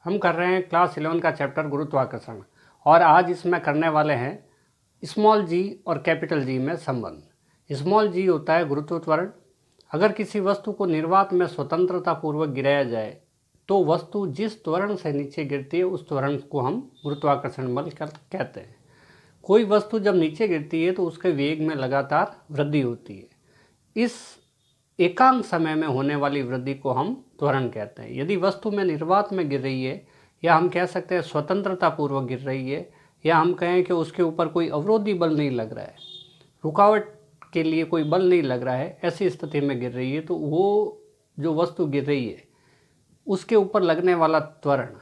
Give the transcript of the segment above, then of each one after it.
हम कर रहे हैं क्लास 11 का चैप्टर गुरुत्वाकर्षण और आज इसमें करने वाले हैं स्मॉल जी और कैपिटल जी में संबंध। स्मॉल जी होता है गुरुत्व त्वरण। अगर किसी वस्तु को निर्वात में स्वतंत्रता पूर्वक गिराया जाए तो वस्तु जिस त्वरण से नीचे गिरती है उस त्वरण को हम गुरुत्वाकर्षण बल कहते हैं। कोई वस्तु जब नीचे गिरती है तो उसके वेग में लगातार वृद्धि होती है। इस एकांक समय में होने वाली वृद्धि को हम त्वरण कहते हैं। यदि वस्तु में निर्वात में गिर रही है या हम कह सकते हैं स्वतंत्रता पूर्वक गिर रही है या हम कहें कि उसके ऊपर कोई अवरोधी बल नहीं लग रहा है, रुकावट के लिए कोई बल नहीं लग रहा है, ऐसी स्थिति में गिर रही है तो वो जो वस्तु गिर रही है उसके ऊपर लगने वाला त्वरण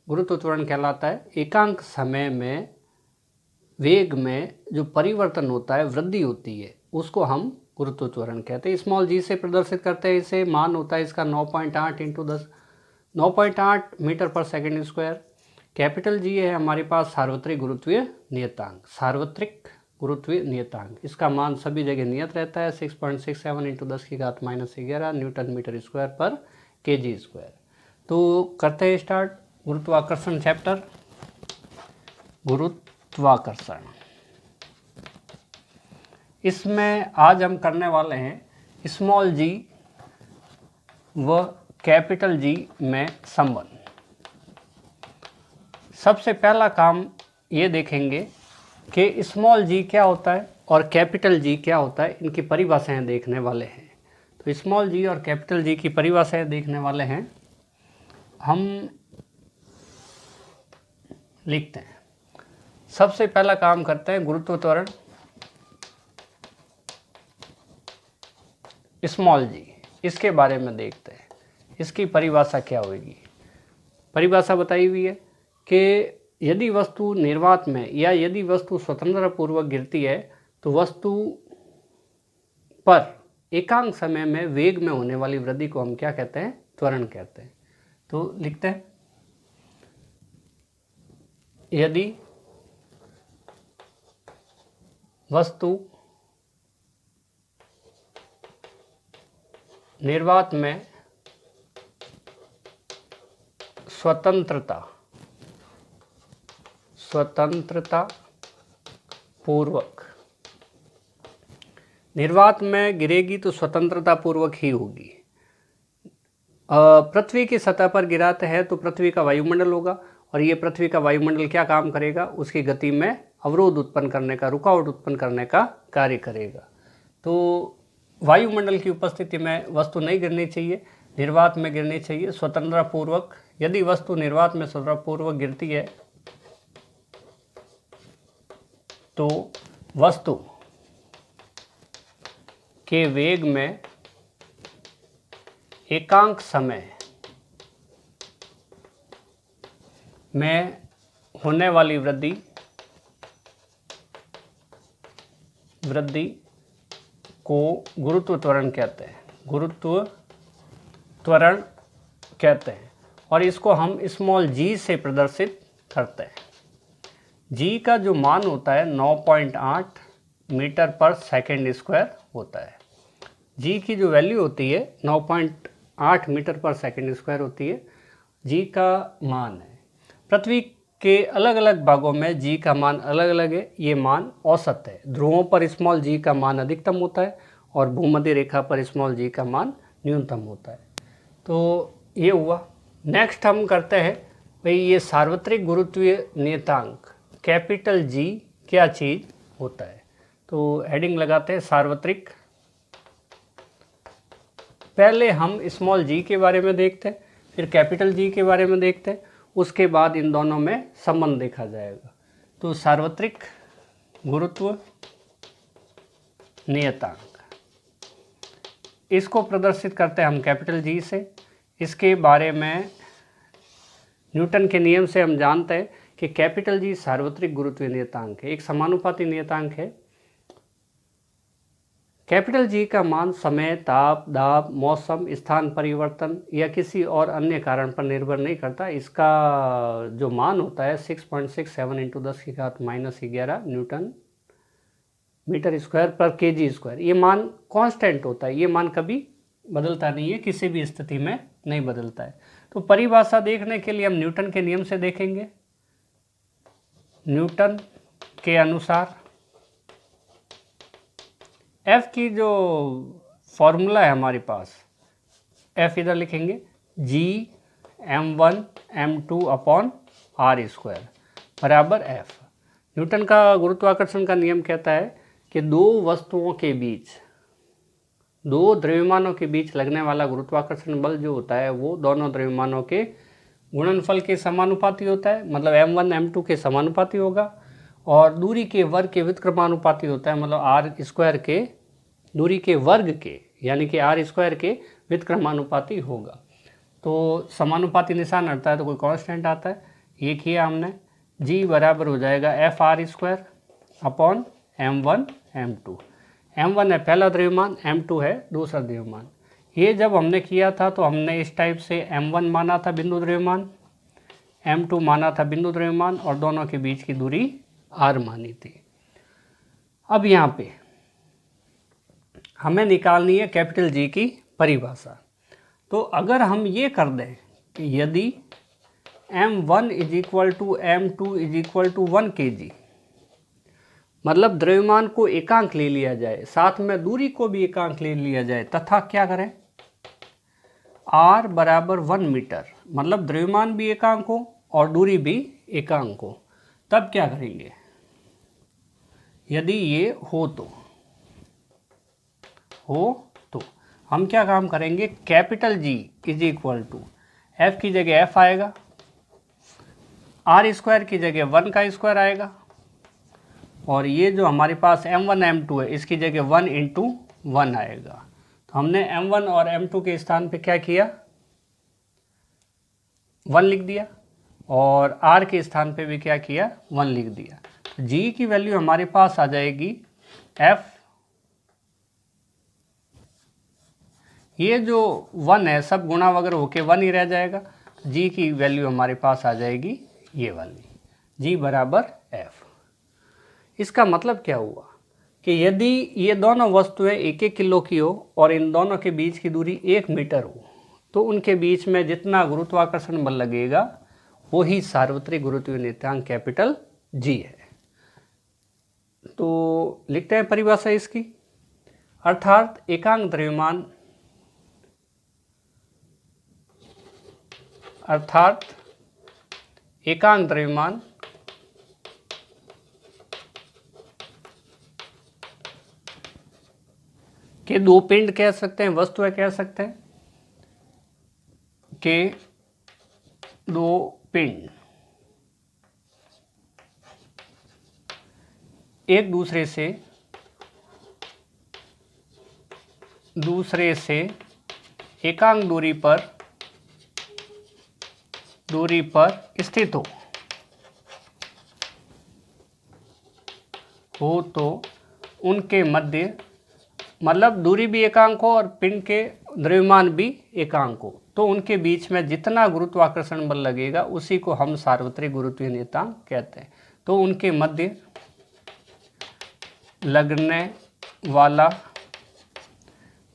गुरुत्व त्वरण कहलाता है। एकांक समय में वेग में जो परिवर्तन होता है, वृद्धि होती है, उसको हम गुरुत्व त्वरण कहते हैं। स्मॉल जी से प्रदर्शित करते हैं। इसे मान होता है इसका 9.8 इंटू 10 9.8 मीटर पर सेकेंड स्क्वायर। कैपिटल जी है हमारे पास सार्वत्रिक गुरुत्वीय नियतांक। सार्वत्रिक गुरुत्वीय नियतांक इसका मान सभी जगह नियत रहता है 6.67 इंटू 10 की घात -11 न्यूटन मीटर स्क्वायर पर केजी स्क्वायर। तो करते हैं स्टार्ट गुरुत्वाकर्षण चैप्टर। गुरुत्वाकर्षण इसमें आज हम करने वाले हैं स्मॉल जी व कैपिटल जी में संबंध। सबसे पहला काम ये देखेंगे कि स्मॉल जी क्या होता है और कैपिटल जी क्या होता है, इनकी परिभाषाएं देखने वाले हैं। तो स्मॉल जी और कैपिटल जी की परिभाषाएं देखने वाले हैं। हम लिखते हैं। सबसे पहला काम करते हैं गुरुत्व त्वरण स्मॉल जी, इसके बारे में देखते हैं। इसकी परिभाषा क्या होगी। परिभाषा बताई हुई है कि यदि वस्तु निर्वात में या यदि वस्तु स्वतंत्रता पूर्वक गिरती है तो वस्तु पर एकांक समय में वेग में होने वाली वृद्धि को हम क्या कहते हैं, त्वरण कहते हैं। तो लिखते हैं यदि वस्तु निर्वात में स्वतंत्रता पूर्वक निर्वात में गिरेगी तो स्वतंत्रता पूर्वक ही होगी। पृथ्वी की सतह पर गिराते हैं तो पृथ्वी का वायुमंडल होगा और ये पृथ्वी का वायुमंडल क्या काम करेगा, उसकी गति में अवरोध उत्पन्न करने का, रुकावट उत्पन्न करने का कार्य करेगा। तो वायुमंडल की उपस्थिति में वस्तु नहीं गिरनी चाहिए, निर्वात में गिरनी चाहिए स्वतंत्रता पूर्वक। यदि वस्तु निर्वात में स्वतंत्रता पूर्वक गिरती है तो वस्तु के वेग में एकांक समय में होने वाली वृद्धि को गुरुत्व त्वरण कहते हैं। गुरुत्व त्वरण कहते हैं और इसको हम स्मॉल जी से प्रदर्शित करते हैं। जी का जो मान होता है 9.8 मीटर पर सेकेंड स्क्वायर होता है। जी की जो वैल्यू होती है 9.8 मीटर पर सेकेंड स्क्वायर होती है, जी का मान है। पृथ्वी के अलग अलग भागों में जी का मान अलग अलग है, ये मान औसत है। ध्रुवों पर स्मॉल जी का मान अधिकतम होता है और भूमध्य रेखा पर स्मॉल जी का मान न्यूनतम होता है। तो ये हुआ। नेक्स्ट हम करते हैं भाई ये सार्वत्रिक गुरुत्वीय नियतांक कैपिटल जी क्या चीज़ होता है। तो हेडिंग लगाते हैं सार्वत्रिक। पहले हम स्मॉल जी के बारे में देखते हैं, फिर कैपिटल जी के बारे में देखते हैं, उसके बाद इन दोनों में संबंध देखा जाएगा। तो सार्वत्रिक गुरुत्व नियतांक इसको प्रदर्शित करते हैं हम कैपिटल जी से। इसके बारे में न्यूटन के नियम से हम जानते हैं कि कैपिटल जी सार्वत्रिक गुरुत्वीय नियतांक है, एक समानुपाती नियतांक है। कैपिटल जी का मान समय, ताप, दाब, मौसम, स्थान परिवर्तन या किसी और अन्य कारण पर निर्भर नहीं करता। इसका जो मान होता है 6.67 इंटू 10 की घात -11 न्यूटन मीटर स्क्वायर पर केजी स्क्वायर। ये मान कांस्टेंट होता है, ये मान कभी बदलता नहीं है, किसी भी स्थिति में नहीं बदलता है। तो परिभाषा देखने के लिए हम न्यूटन के नियम से देखेंगे। न्यूटन के अनुसार F की जो फॉर्मूला है हमारे पास, F इधर लिखेंगे G(m1m2/r² बराबर F। न्यूटन का गुरुत्वाकर्षण का नियम कहता है कि दो वस्तुओं के बीच, दो द्रव्यमानों के बीच लगने वाला गुरुत्वाकर्षण बल जो होता है वो दोनों द्रव्यमानों के गुणनफल के समानुपाती होता है, मतलब m1 m2 के समानुपाती होगा, और दूरी के वर्ग के व्युत्क्रमानुपाती होता है, मतलब r² के दूरी के वर्ग के यानी कि r² के व्युत्क्रमानुपाती होगा। तो समानुपाती निशान हटता है तो कोई कांस्टेंट आता है, ये किया हमने। G बराबर हो जाएगा F(r²)/m1 m2। m1 है पहला द्रव्यमान, m2 है दूसरा द्रव्यमान। ये जब हमने किया था तो हमने इस टाइप से m1 माना था बिंदु द्रव्यमान, m2 माना था बिंदु द्रव्यमान, और दोनों के बीच की दूरी r मानी थी। अब यहाँ पे हमें निकालनी है कैपिटल G की परिभाषा। तो अगर हम ये कर दें कि यदि m1 = m2 = 1 kg, मतलब द्रव्यमान को एकांक ले लिया जाए, साथ में दूरी को भी एकांक ले लिया जाए, तथा क्या करें r बराबर 1 मीटर, मतलब द्रव्यमान भी एकांक हो और दूरी भी एकांक हो, तब क्या करेंगे? यदि ये हो तो हम क्या काम करेंगे, कैपिटल G = F की जगह F आएगा, r² की जगह 1 का स्क्वायर आएगा, और ये जो हमारे पास m1 m2 है इसकी जगह 1 × 1 आएगा। तो हमने m1 और m2 के स्थान पे क्या किया, 1 लिख दिया, और r के स्थान पे भी क्या किया, 1 लिख दिया। तो G की वैल्यू हमारे पास आ जाएगी F, ये जो 1 है सब गुणा वगैरह होके 1 ही रह जाएगा। G की वैल्यू हमारे पास आ जाएगी ये वाली, G बराबर F। इसका मतलब क्या हुआ कि यदि ये दोनों वस्तुएं 1-1 किलो की हो और इन दोनों के बीच की दूरी 1 मीटर हो, तो उनके बीच में जितना गुरुत्वाकर्षण बल लगेगा वही सार्वत्रिक गुरुत्वीय नियतांक कैपिटल G है। तो लिखते हैं परिभाषा इसकी, अर्थात एकांक द्रव्यमान के दो पिंड कह सकते हैं, वस्तुएं कह सकते हैं के दो पिंड एक दूसरे से एकांक दूरी पर स्थित हो तो उनके मध्य, मतलब दूरी भी एकांक हो और पिंड के द्रव्यमान भी एकांक हो, तो उनके बीच में जितना गुरुत्वाकर्षण बल लगेगा उसी को हम सार्वत्रिक गुरुत्वीय नियतांक कहते हैं। तो उनके मध्य लगने वाला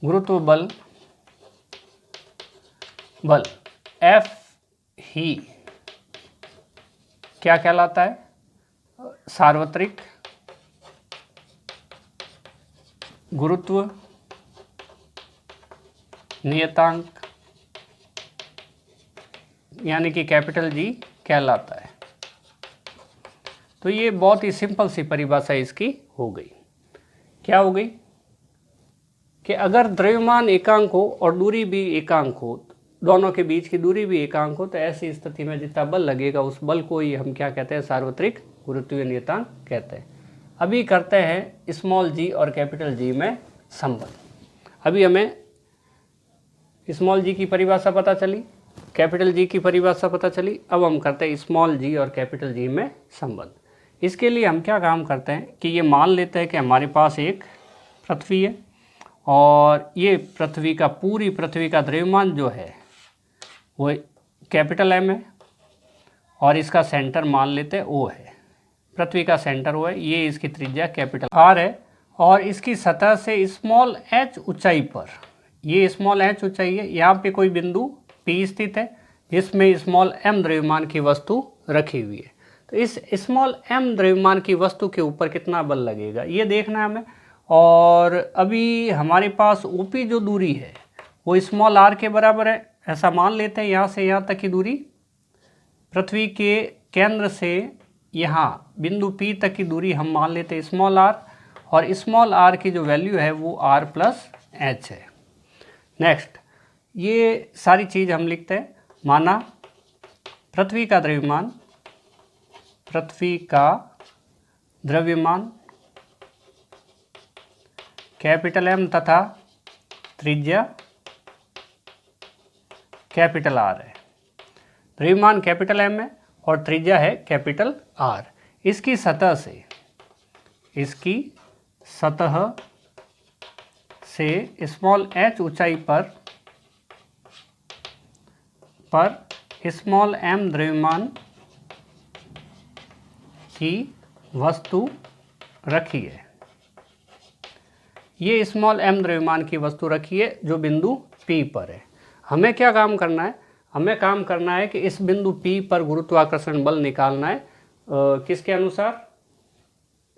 गुरुत्व बल F ही क्या कहलाता है, सार्वत्रिक गुरुत्व नियतांक यानी कि कैपिटल G कहलाता है। तो ये बहुत ही सिंपल सी परिभाषा इसकी हो गई। क्या हो गई कि अगर द्रव्यमान एकांक हो और दूरी भी एकांक हो, दोनों के बीच की दूरी भी एकांक हो, तो ऐसी स्थिति में जितना बल लगेगा उस बल को ही हम क्या कहते हैं, सार्वत्रिक गुरुत्वीय नियतांक कहते हैं। अभी करते हैं स्मॉल g और कैपिटल G में संबंध। अभी हमें स्मॉल g की परिभाषा पता चली, कैपिटल G की परिभाषा पता चली, अब हम करते हैं स्मॉल g और कैपिटल G में संबंध। इसके लिए हम क्या काम करते हैं कि ये मान लेते हैं कि हमारे पास एक पृथ्वी है और ये पूरी पृथ्वी का द्रव्यमान जो है वो कैपिटल M है, और इसका सेंटर मान लेते हैं O है, पृथ्वी का सेंटर O है, ये इसकी त्रिज्या कैपिटल R है, और इसकी सतह से स्मॉल h ऊंचाई पर, ये स्मॉल h ऊंचाई है, यहाँ पे कोई बिंदु P स्थित है जिसमें स्मॉल m द्रव्यमान की वस्तु रखी हुई है। तो इस स्मॉल m द्रव्यमान की वस्तु के ऊपर कितना बल लगेगा ये देखना है हमें। और अभी हमारे पास OP जो दूरी है वो स्मॉल r के बराबर है, ऐसा मान लेते हैं। यहाँ से यहाँ तक की दूरी, पृथ्वी के केंद्र से यहाँ बिंदु P तक की दूरी हम मान लेते हैं स्मॉल r, और स्मॉल r की जो वैल्यू है वो r प्लस h है। नेक्स्ट, ये सारी चीज़ हम लिखते हैं। माना पृथ्वी का द्रव्यमान कैपिटल M तथा त्रिज्या कैपिटल R है। द्रव्यमान कैपिटल M है और त्रिज्या है कैपिटल R। इसकी सतह से स्मॉल h ऊंचाई पर स्मॉल m द्रव्यमान की वस्तु रखी है। ये स्मॉल m द्रव्यमान की वस्तु रखी है जो बिंदु P पर है। हमें क्या काम करना है? हमें काम करना है कि इस बिंदु P पर गुरुत्वाकर्षण बल निकालना है। किसके अनुसार?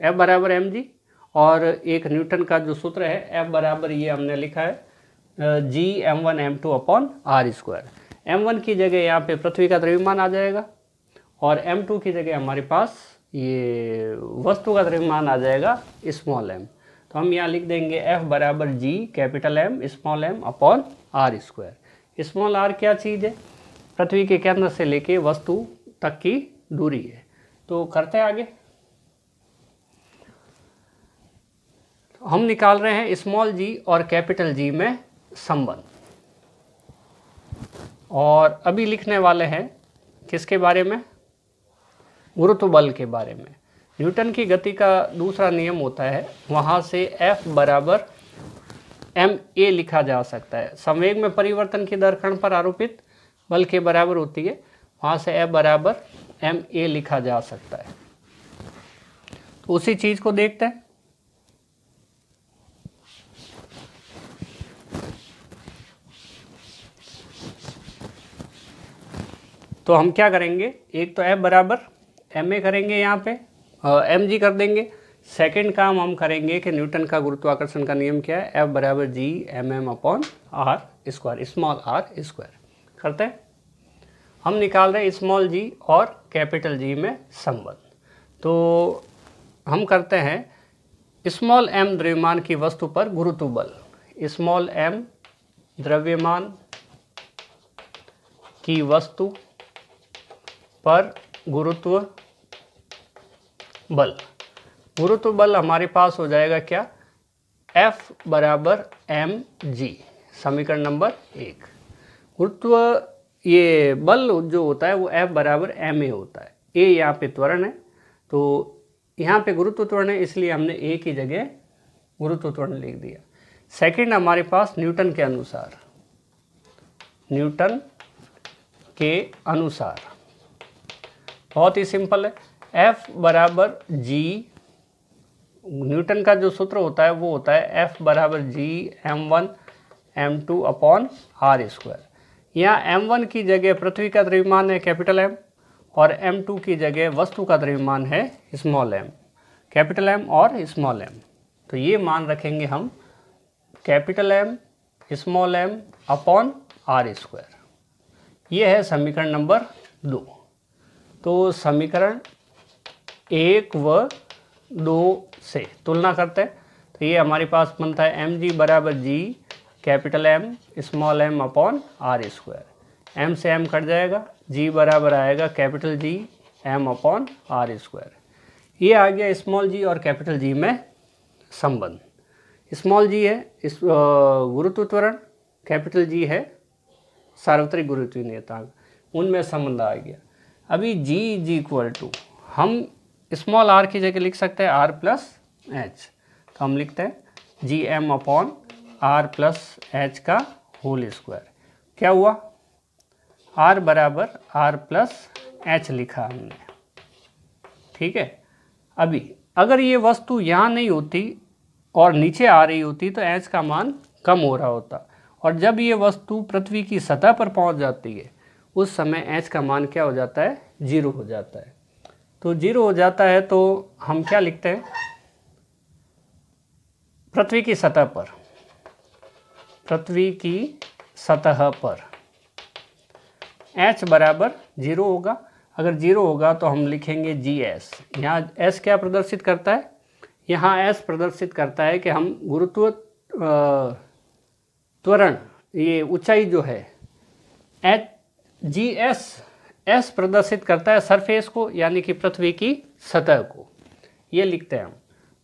F बराबर mg, और एक न्यूटन का जो सूत्र है F बराबर, ये हमने लिखा है G m1 m2 upon r square. m1 की जगह यहाँ पे पृथ्वी का द्रव्यमान आ जाएगा, और m2 की जगह हमारे पास ये वस्तु का द्रव्यमान आ जाएगा स्मॉल m। तो हम यहाँ लिख देंगे F बराबर G capital M small m upon r square. Small r क्या चीज़ है? पृथ्वी के केंद्र से लेके वस्तु तक की दूरी है। तो करते हैं आगे। हम निकाल रहे हैं स्मॉल g और कैपिटल G में संबंध, और अभी लिखने वाले हैं किसके बारे में? गुरुत्व बल के बारे में। न्यूटन की गति का दूसरा नियम होता है, वहाँ से F बराबर ma लिखा जा सकता है। संवेग में परिवर्तन की दर कण पर आरोपित बल के बराबर होती है, वहाँ से F बराबर ma लिखा जा सकता है। तो उसी चीज़ को देखते हैं। तो हम क्या करेंगे? एक तो F बराबर ma करेंगे, यहाँ पे mg कर देंगे। सेकंड काम हम करेंगे कि न्यूटन का गुरुत्वाकर्षण का नियम क्या है? F बराबर G mm upon r square, small r square. करते हैं। हम निकाल रहे हैं स्मॉल g और कैपिटल G में संबंध। तो हम करते हैं स्मॉल m द्रव्यमान की वस्तु पर गुरुत्व बल। स्मॉल m द्रव्यमान की वस्तु पर गुरुत्व बल। गुरुत्व बल हमारे पास हो जाएगा क्या? F बराबर mg, समीकरण नंबर 1। गुरुत्व ये बल जो होता है वो F बराबर ma होता है। a यहाँ पे त्वरण है, तो यहाँ पे गुरुत्व त्वरण है, इसलिए हमने a की जगह गुरुत्व त्वरण लिख दिया। सेकंड, हमारे पास न्यूटन के अनुसार बहुत ही सिंपल है। F बराबर G, न्यूटन का जो सूत्र होता है वो होता है F बराबर G m1 m2 upon r square. यहाँ m1 की जगह पृथ्वी का द्रव्यमान है कैपिटल M, और m2 की जगह वस्तु का द्रव्यमान है स्मॉल m। कैपिटल M और स्मॉल m, तो ये मान रखेंगे हम capital M small m upon r square. ये है समीकरण नंबर 2। तो समीकरण 1 व 2 से तुलना करते हैं, तो ये हमारे पास बनता है mg बराबर G capital M small m upon r square. m से m कट जाएगा, g बराबर आएगा capital G m upon r square. ये आ गया स्मॉल g और कैपिटल G में संबंध। स्मॉल g है इस गुरुत्व त्वरण, कैपिटल G है सार्वत्रिक गुरुत्वीय नियतांक, उनमें संबंध आ गया। अभी g इज इक्वल टू, हम स्मॉल r की जगह लिख सकते हैं r प्लस h, तो हम लिखते हैं जी m upon r plus h का होल स्क्वायर। क्या हुआ? r बराबर r प्लस h लिखा हमने, ठीक है। अभी अगर ये वस्तु यहाँ नहीं होती और नीचे आ रही होती तो h का मान कम हो रहा होता, और जब ये वस्तु पृथ्वी की सतह पर पहुँच जाती है उस समय एच का मान क्या हो जाता है, 0 हो जाता है। तो 0 हो जाता है तो हम क्या लिखते हैं, पृथ्वी की सतह पर, पृथ्वी की सतह पर एच बराबर 0 होगा। अगर 0 होगा तो हम लिखेंगे जी एस। यहाँ एस क्या प्रदर्शित करता है, यहाँ एस प्रदर्शित करता है कि हम गुरुत्व त्वरण, ये ऊंचाई जो है एच, जी एस प्रदर्शित करता है सरफेस को, यानी कि पृथ्वी की सतह को, ये लिखते हैं हम।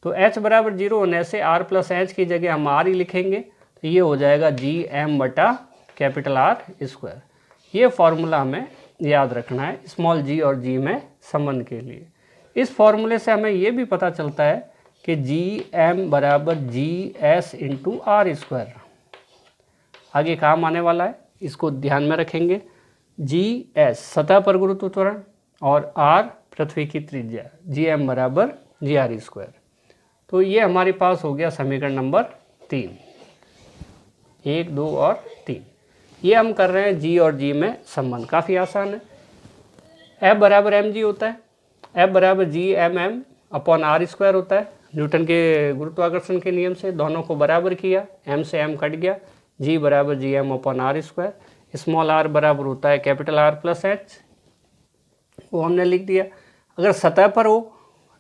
तो h बराबर 0 होने से r प्लस एच की जगह हम r ही लिखेंगे, तो ये हो जाएगा जी एम बटा कैपिटल R स्क्वायर। ये फॉर्मूला हमें याद रखना है स्मॉल g और g में संबंध के लिए। इस फॉर्मूले से हमें ये भी पता चलता है कि जी एम बराबर G S into R square आगे काम आने वाला है, इसको ध्यान में रखेंगे। जी एस सतह पर गुरुत्व त्वरण और आर पृथ्वी की त्रिज्या, जी एम बराबर जी आर स्क्वायर। तो ये हमारे पास हो गया समीकरण नंबर 3, 1, 2 और 3। ये हम कर रहे हैं जी और जी में संबंध, काफ़ी आसान है। एफ बराबर एम जी होता है, एफ बराबर G M M upon R square होता है। न्यूटन के गुरुत्वाकर्षण के नियम से दोनों को बराबर किया, एम से एम कट गया, जी बराबर G M upon R square. Small R बराबर होता है कैपिटल आर प्लस एच, वो हमने लिख दिया। अगर सतह पर हो,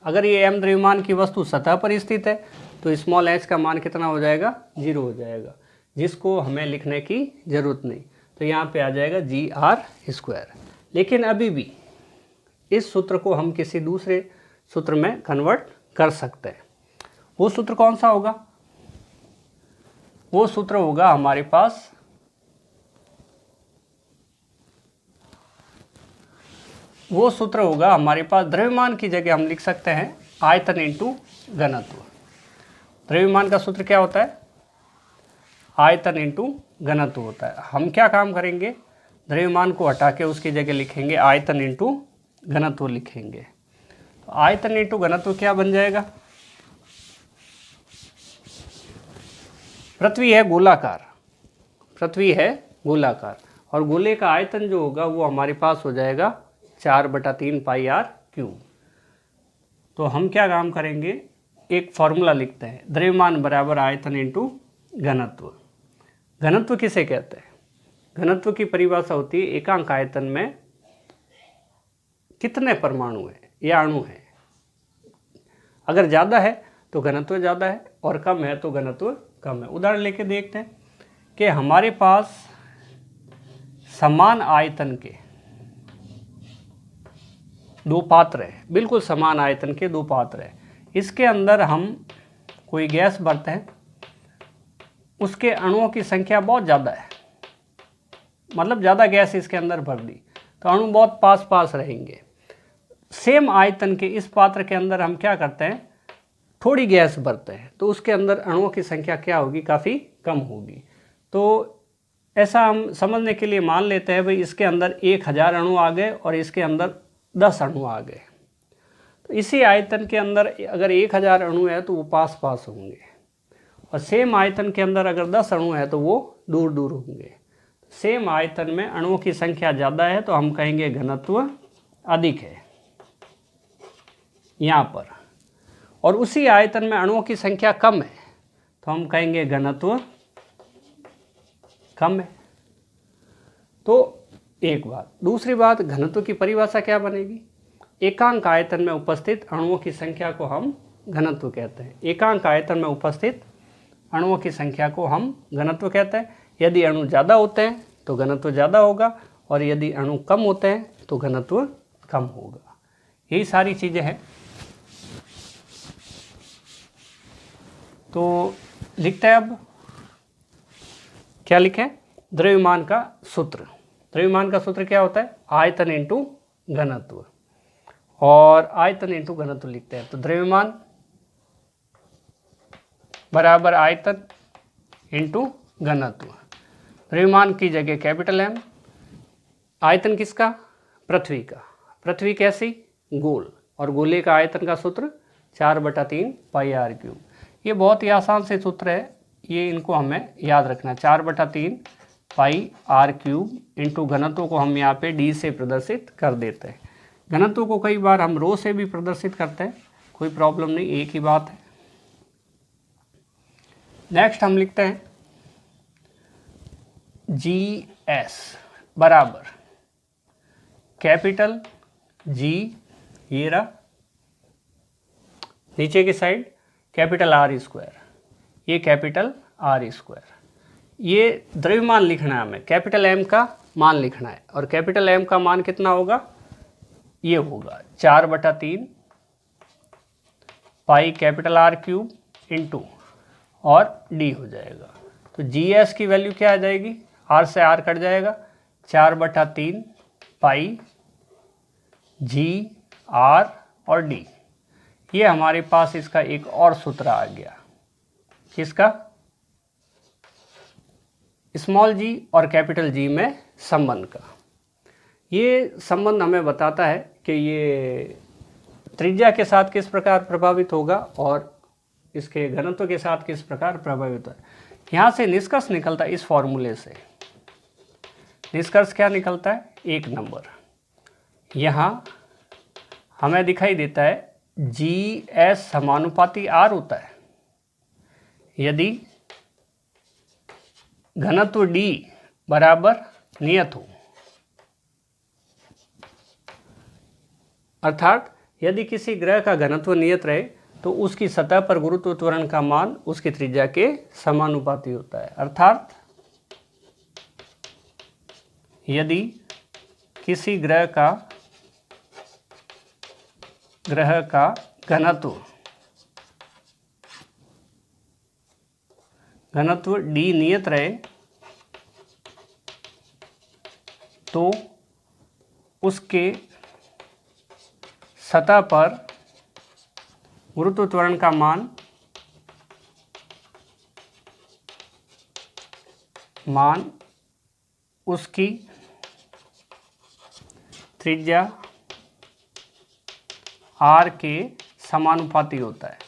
अगर ये एम द्रव्यमान की वस्तु सतह पर स्थित है तो स्मॉल एच का मान कितना हो जाएगा, 0 हो जाएगा, जिसको हमें लिखने की ज़रूरत नहीं। तो यहाँ पे आ जाएगा जी आर स्क्वायर। लेकिन अभी भी इस सूत्र को हम किसी दूसरे सूत्र में कन्वर्ट कर सकते हैं। वो सूत्र कौन सा होगा, वो सूत्र होगा हमारे पास द्रव्यमान की जगह हम लिख सकते हैं आयतन इंटू घनत्व। द्रव्यमान का सूत्र क्या होता है, आयतन इंटू घनत्व होता है। हम क्या काम करेंगे, द्रव्यमान को हटा के उसकी जगह लिखेंगे आयतन इंटू घनत्व लिखेंगे। तो आयतन इंटू घनत्व क्या बन जाएगा, पृथ्वी है गोलाकार और गोले का आयतन जो होगा वो हमारे पास हो जाएगा 4/3 पाई आर क्यूब। तो हम क्या काम करेंगे, एक फॉर्मूला लिखते हैं, द्रव्यमान बराबर आयतन इंटू घनत्व। घनत्व किसे कहते हैं, घनत्व की परिभाषा होती है एकांक आयतन में कितने परमाणु हैं या अणु हैं। अगर ज़्यादा है तो घनत्व ज़्यादा है और कम है तो घनत्व कम है। उदाहरण लेके देखते हैं कि हमारे पास समान आयतन के दो पात्र हैं, बिल्कुल समान आयतन के दो पात्र हैं। इसके अंदर हम कोई गैस भरते हैं, उसके अणुओं की संख्या बहुत ज़्यादा है, मतलब ज़्यादा गैस इसके अंदर भर दी तो अणु बहुत पास पास रहेंगे। सेम आयतन के इस पात्र के अंदर हम क्या करते हैं, थोड़ी गैस भरते हैं तो उसके अंदर अणुओं की संख्या क्या होगी, काफ़ी कम होगी। तो ऐसा हम समझने के लिए मान लेते हैं भाई इसके अंदर 1000 अणु आ गए और इसके अंदर 10 अणु आ गए। तो इसी आयतन के अंदर अगर 1000 अणु है तो वो पास पास होंगे और सेम आयतन के अंदर अगर 10 अणु है तो वो दूर दूर होंगे। सेम आयतन में अणुओं की संख्या ज़्यादा है तो हम कहेंगे घनत्व अधिक है यहाँ पर, और उसी आयतन में अणुओं की संख्या कम है तो हम कहेंगे घनत्व कम है। तो एक बात, दूसरी बात, घनत्व की परिभाषा क्या बनेगी, एकांक आयतन में उपस्थित अणुओं की संख्या को हम घनत्व कहते हैं। एकांक आयतन में उपस्थित अणुओं की संख्या को हम घनत्व कहते हैं। यदि अणु ज़्यादा होते हैं तो घनत्व ज़्यादा होगा और यदि अणु कम होते हैं तो घनत्व कम होगा। यही सारी चीज़ें हैं। तो लिखते हैं, अब क्या लिखें, द्रव्यमान का सूत्र। द्रव्यमान का सूत्र क्या होता है, आयतन इंटू घनत्व, और आयतन इंटू घनत्व लिखते हैं। तो द्रव्यमान बराबर आयतन इंटू घनत्व। द्रव्यमान की जगह कैपिटल एम, आयतन किसका, पृथ्वी का। पृथ्वी कैसी, गोल, और गोले का आयतन का सूत्र 4/3 पाई आर क्यूब। ये बहुत ही आसान से सूत्र है, ये इनको हमें याद रखना है। 4/3 पाई आर क्यूब इंटू घनत्व को हम यहाँ पे डी से प्रदर्शित कर देते हैं। घनत्व को कई बार हम रो से भी प्रदर्शित करते हैं, कोई प्रॉब्लम नहीं, एक ही बात है। नेक्स्ट हम लिखते हैं जी एस बराबर कैपिटल जी, ये रहा नीचे की साइड, कैपिटल आर स्क्वायर, ये कैपिटल आर स्क्वायर। ये द्रव्यमान लिखना है हमें, कैपिटल एम का मान लिखना है, और कैपिटल एम का मान कितना होगा, ये होगा 4/3 pi capital R cube into और डी हो जाएगा। तो जी एस की वैल्यू क्या आ जाएगी, आर से आर कट जाएगा, 4/3 पाई जी आर और डी। ये हमारे पास इसका एक और सूत्र आ गया, किसका, स्मॉल जी और कैपिटल जी में संबंध का। ये संबंध हमें बताता है कि ये त्रिज्या के साथ किस प्रकार प्रभावित होगा और इसके घनत्व के साथ किस प्रकार प्रभावित है। यहाँ से निष्कर्ष निकलता है, इस फॉर्मूले से निष्कर्ष क्या निकलता है, 1 नंबर यहाँ हमें दिखाई देता है जी एस समानुपाती आर होता है यदि घनत्व डी बराबर नियत हो, अर्थात यदि किसी ग्रह का घनत्व नियत रहे तो उसकी सतह पर गुरुत्व त्वरण का मान उसकी त्रिज्या के समानुपाती होता है। अर्थात यदि किसी ग्रह का घनत्व डी नियत रहे तो उसके सतह पर गुरुत्व त्वरण का मान उसकी त्रिज्या आर के समानुपाती होता है।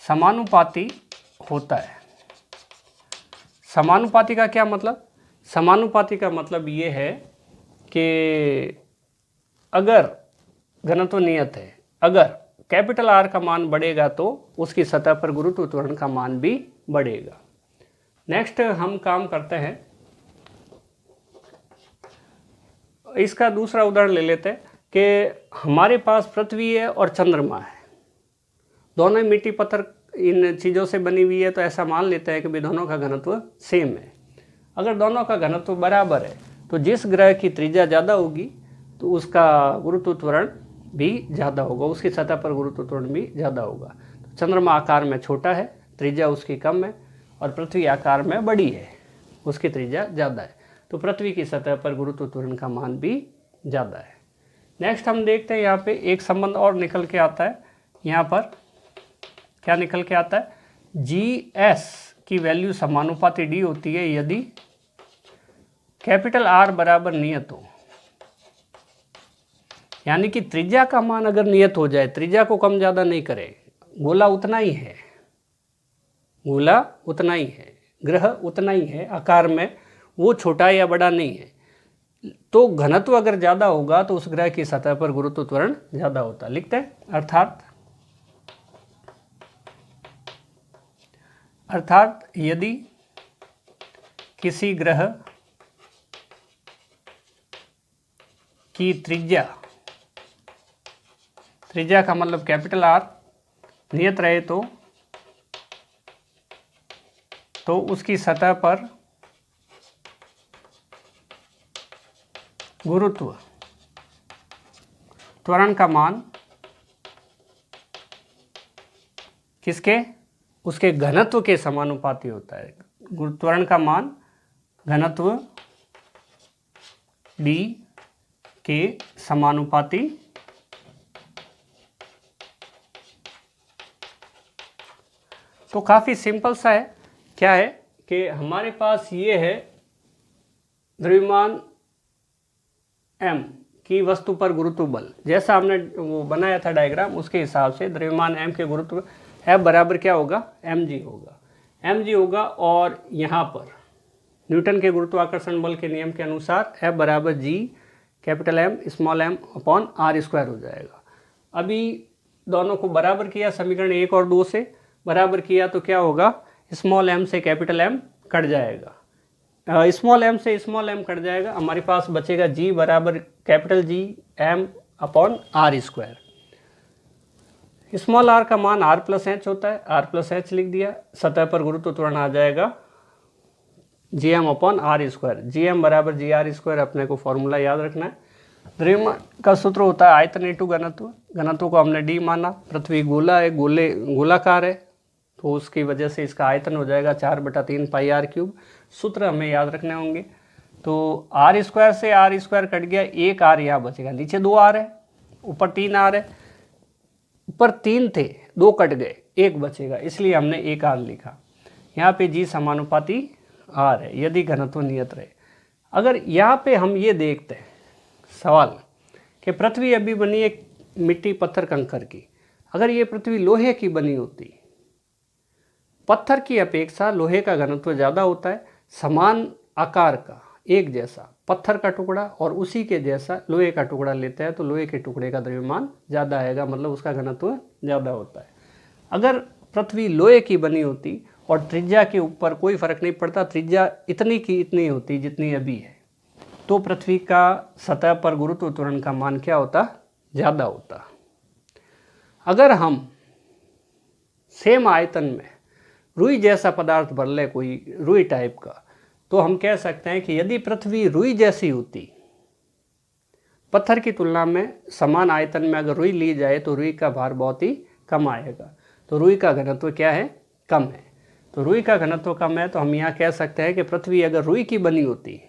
समानुपाती होता है, समानुपाती का क्या मतलब, समानुपाती का मतलब ये है कि अगर घनत्व नियत है, अगर कैपिटल आर का मान बढ़ेगा तो उसकी सतह पर गुरुत्व त्वरण का मान भी बढ़ेगा। नेक्स्ट हम काम करते हैं, इसका दूसरा उदाहरण ले लेते हैं कि हमारे पास पृथ्वी है और चंद्रमा है, दोनों मिट्टी पत्थर इन चीज़ों से बनी हुई है, तो ऐसा मान लेते हैं कि भी दोनों का घनत्व सेम है। अगर दोनों का घनत्व बराबर है तो जिस ग्रह की त्रिज्या ज़्यादा होगी तो उसका गुरुत्व त्वरण भी ज़्यादा होगा, उसकी सतह पर गुरुत्व त्वरण भी ज़्यादा होगा। तो चंद्रमा आकार में छोटा है, त्रिज्या उसकी कम है, और पृथ्वी आकार में बड़ी है, उसकी त्रिज्या ज़्यादा है, तो पृथ्वी की सतह पर गुरुत्व त्वरण का मान भी ज़्यादा है। नेक्स्ट हम देखते हैं, यहाँ पे एक संबंध और निकल के आता है। यहाँ पर क्या निकल के आता है, जी एस की वैल्यू समानुपाती डी होती है यदि कैपिटल आर बराबर नियत हो, यानी कि त्रिज्या का मान अगर नियत हो जाए, त्रिज्या को कम ज़्यादा नहीं करे, गोला उतना ही है, गोला उतना ही है, ग्रह उतना ही है आकार में, वो छोटा या बड़ा नहीं है, तो घनत्व अगर ज़्यादा होगा तो उस ग्रह की सतह पर गुरुत्व त्वरण ज़्यादा होता है। लिखते हैं, अर्थात यदि किसी ग्रह की त्रिज्या का मतलब कैपिटल आर नियत रहे तो उसकी सतह पर गुरुत्व त्वरण का मान किसके, उसके घनत्व के समानुपाती होता है। त्वरण का मान घनत्व d के समानुपाती तो काफ़ी सिंपल सा है। क्या है कि हमारे पास ये है द्रव्यमान m की वस्तु पर गुरुत्व बल, जैसा हमने वो बनाया था डायग्राम, उसके हिसाब से द्रव्यमान m के गुरुत्व F बराबर क्या होगा, mg होगा, और यहाँ पर न्यूटन के गुरुत्वाकर्षण बल के नियम के अनुसार F बराबर G capital M small m upon R square हो जाएगा। अभी दोनों को बराबर किया, समीकरण 1 और 2 से बराबर किया तो क्या होगा, स्मॉल m से कैपिटल M कट जाएगा, स्मॉल m से स्मॉल m कट जाएगा, हमारे पास बचेगा G बराबर capital G M upon R square. Small r का मान r प्लस एच होता है, r प्लस एच लिख दिया, सतह पर गुरुत्व त्वरण आ जाएगा Gm upon R square. Gm बराबर GR स्क्वायर, अपने को फॉर्मूला याद रखना है। द्रव्यमान का सूत्र होता है आयतन इंटू घनत्व, घनत्व को हमने d माना, पृथ्वी गोला है, गोलाकार है, तो उसकी वजह से इसका आयतन हो जाएगा 4/3 पाई r क्यूब। सूत्र हमें याद रखने होंगे। तो r स्क्वायर से r स्क्वायर कट गया, एक r यहाँ बचेगा, नीचे 2 r है, ऊपर 3 r है, ऊपर 3 थे 2 कट गए, एक बचेगा, इसलिए हमने एक r लिखा। यहाँ पे g समानुपाती r है यदि घनत्व नियत रहे। अगर यहाँ पे हम ये देखते हैं सवाल कि पृथ्वी अभी बनी एक मिट्टी पत्थर कंकर की, अगर ये पृथ्वी लोहे की बनी होती, पत्थर की अपेक्षा लोहे का घनत्व ज़्यादा होता है, समान आकार का एक जैसा पत्थर का टुकड़ा और उसी के जैसा लोहे का टुकड़ा लेते हैं तो लोहे के टुकड़े का द्रव्यमान ज़्यादा आएगा, मतलब उसका घनत्व ज़्यादा होता है। अगर पृथ्वी लोहे की बनी होती और त्रिज्या के ऊपर कोई फर्क नहीं पड़ता, त्रिज्या इतनी की इतनी होती जितनी अभी है, तो पृथ्वी का सतह पर गुरुत्व त्वरण का मान क्या होता, ज़्यादा होता। अगर हम सेम आयतन में रुई जैसा पदार्थ भर ले, कोई रुई टाइप का, तो हम कह सकते हैं कि यदि पृथ्वी रुई जैसी होती, पत्थर की तुलना में समान आयतन में अगर रुई ली जाए तो रुई का भार बहुत ही कम आएगा, तो रुई का घनत्व क्या है, कम है। तो रुई का घनत्व कम है, तो हम यहाँ कह सकते हैं कि पृथ्वी अगर रुई की बनी होती,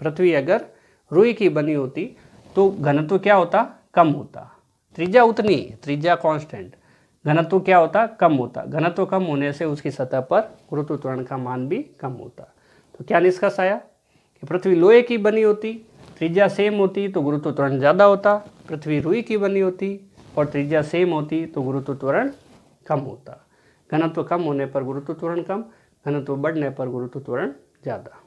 पृथ्वी अगर रुई की बनी होती तो घनत्व क्या होता, कम होता। त्रिज्या उतनी, त्रिज्या कांस्टेंट, घनत्व क्या होता, कम होता। घनत्व कम होने से उसकी सतह पर गुरुत्व त्वरण का मान भी कम होता। तो क्या निष्कर्ष आया कि पृथ्वी लोहे की बनी होती, त्रिज्या सेम होती तो गुरुत्व त्वरण ज़्यादा होता, पृथ्वी रुई की बनी होती और त्रिज्या सेम होती तो गुरुत्व त्वरण कम होता। घनत्व कम होने पर गुरुत्व त्वरण कम, घनत्व बढ़ने पर गुरुत्व त्वरण ज़्यादा।